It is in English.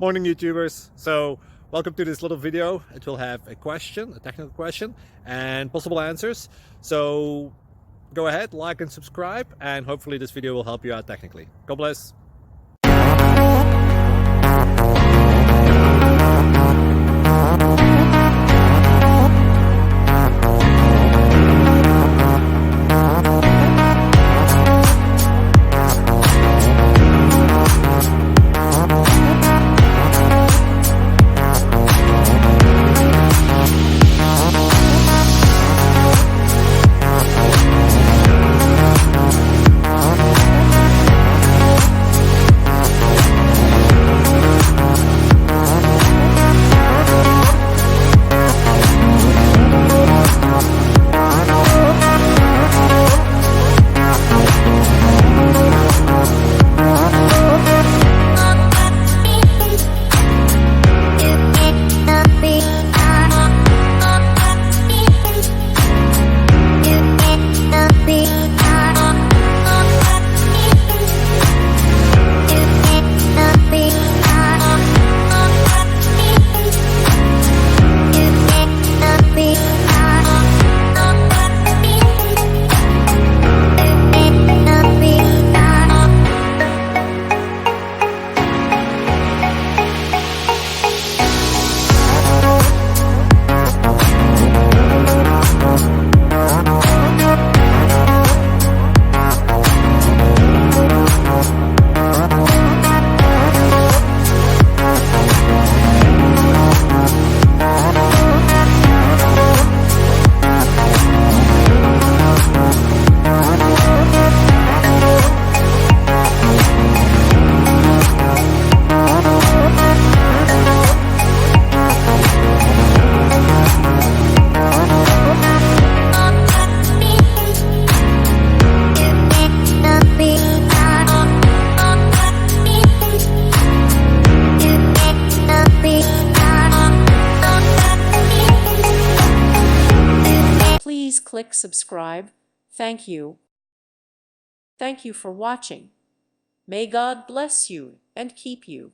Morning YouTubers. So welcome to this little video. It will have a question, a technical question, and possible answers. So go ahead, like and subscribe, and hopefully this video will help you out technically. God bless. Please click subscribe. Thank you. Thank you for watching. May God bless you and keep you.